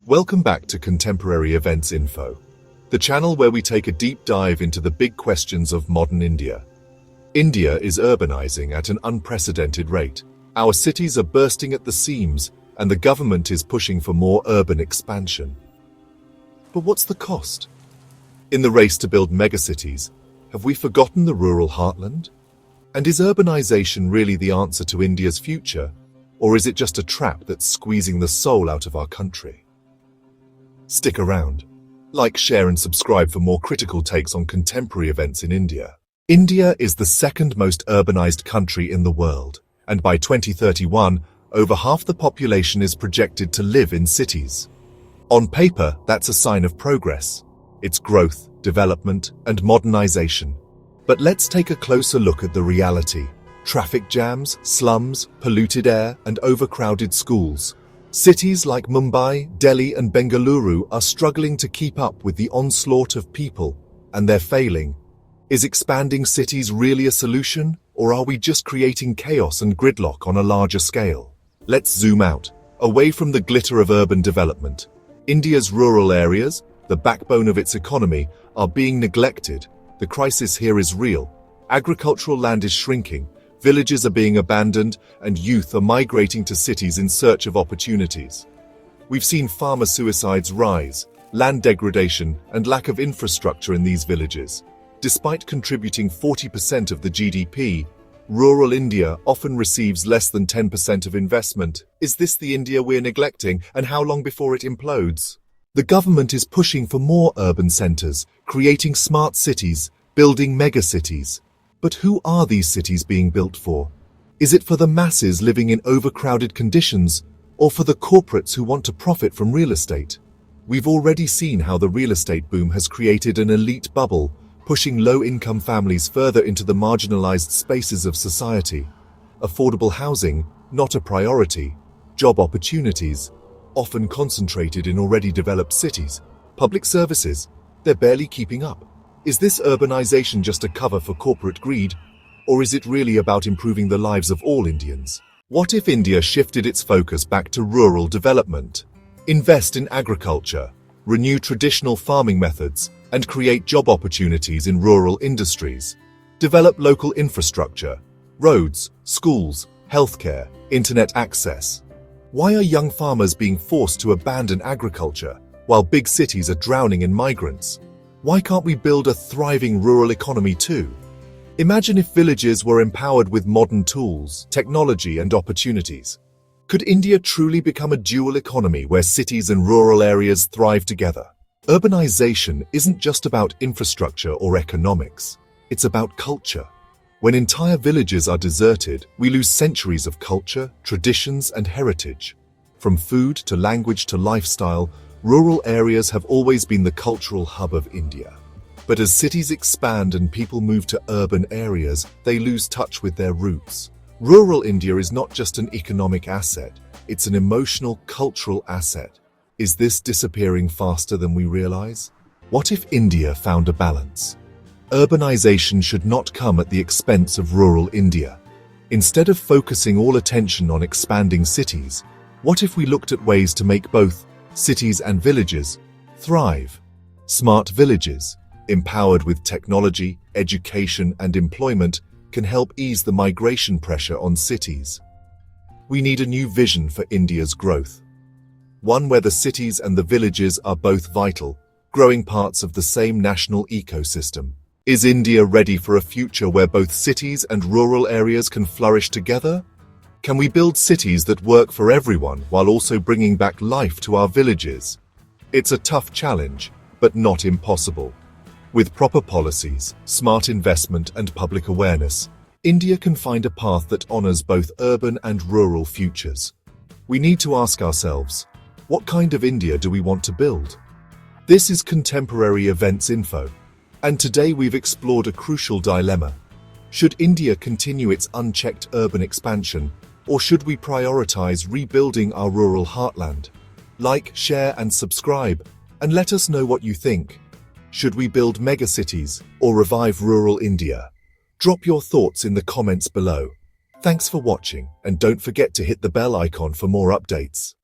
Welcome back to Contemporary Events Info, the channel where we take a deep dive into the big questions of modern India. India is urbanizing at an unprecedented rate. Our cities are bursting at the seams, and the government is pushing for more urban expansion. But what's the cost? In the race to build megacities, have we forgotten the rural heartland? And is urbanization really the answer to India's future, or is it just a trap that's squeezing the soul out of our country? Stick around. Like, share and subscribe for more critical takes on contemporary events in India. India is the second most urbanized country in the world, and by 2031, over half the population is projected to live in cities. On paper, that's a sign of progress. It's growth, development, and modernization. But let's take a closer look at the reality. Traffic jams, slums, polluted air, and overcrowded schools. Cities like Mumbai, Delhi, and Bengaluru are struggling to keep up with the onslaught of people, and they're failing. Is expanding cities really a solution, or are we just creating chaos and gridlock on a larger scale? Let's zoom out, away from the glitter of urban development. India's rural areas, the backbone of its economy, are being neglected. The crisis here is real. Agricultural land is shrinking, villages are being abandoned, and youth are migrating to cities in search of opportunities. We've seen farmer suicides rise, land degradation, and lack of infrastructure in these villages. Despite contributing 40% of the GDP, rural India often receives less than 10% of investment. Is this the India we're neglecting, and how long before it implodes? The government is pushing for more urban centers, creating smart cities, building megacities. But who are these cities being built for? Is it for the masses living in overcrowded conditions, or for the corporates who want to profit from real estate? We've already seen how the real estate boom has created an elite bubble, pushing low-income families further into the marginalized spaces of society. Affordable housing, not a priority. Job opportunities, often concentrated in already developed cities. Public services, they're barely keeping up. Is this urbanization just a cover for corporate greed, or is it really about improving the lives of all Indians? What if India shifted its focus back to rural development? Invest in agriculture, renew traditional farming methods, and create job opportunities in rural industries. Develop local infrastructure, roads, schools, healthcare, internet access. Why are young farmers being forced to abandon agriculture, while big cities are drowning in migrants? Why can't we build a thriving rural economy too? Imagine if villages were empowered with modern tools, technology, and opportunities. Could India truly become a dual economy where cities and rural areas thrive together? Urbanization isn't just about infrastructure or economics. It's about culture. When entire villages are deserted, we lose centuries of culture, traditions, and heritage. From food to language to lifestyle, rural areas have always been the cultural hub of India. But as cities expand and people move to urban areas, they lose touch with their roots. Rural India is not just an economic asset, it's an emotional, cultural asset. Is this disappearing faster than we realize? What if India found a balance? Urbanization should not come at the expense of rural India. Instead of focusing all attention on expanding cities, what if we looked at ways to make both cities and villages thrive? Smart villages, empowered with technology, education, and employment, can help ease the migration pressure on cities. We need a new vision for India's growth. One where the cities and the villages are both vital, growing parts of the same national ecosystem. Is India ready for a future where both cities and rural areas can flourish together? Can we build cities that work for everyone while also bringing back life to our villages? It's a tough challenge, but not impossible. With proper policies, smart investment, and public awareness, India can find a path that honors both urban and rural futures. We need to ask ourselves, what kind of India do we want to build? This is Contemporary Events Info, and today we've explored a crucial dilemma. Should India continue its unchecked urban expansion, or should we prioritize rebuilding our rural heartland? Like, share, and subscribe, and let us know what you think. Should we build megacities or revive rural India? Drop your thoughts in the comments below. Thanks for watching, and don't forget to hit the bell icon for more updates.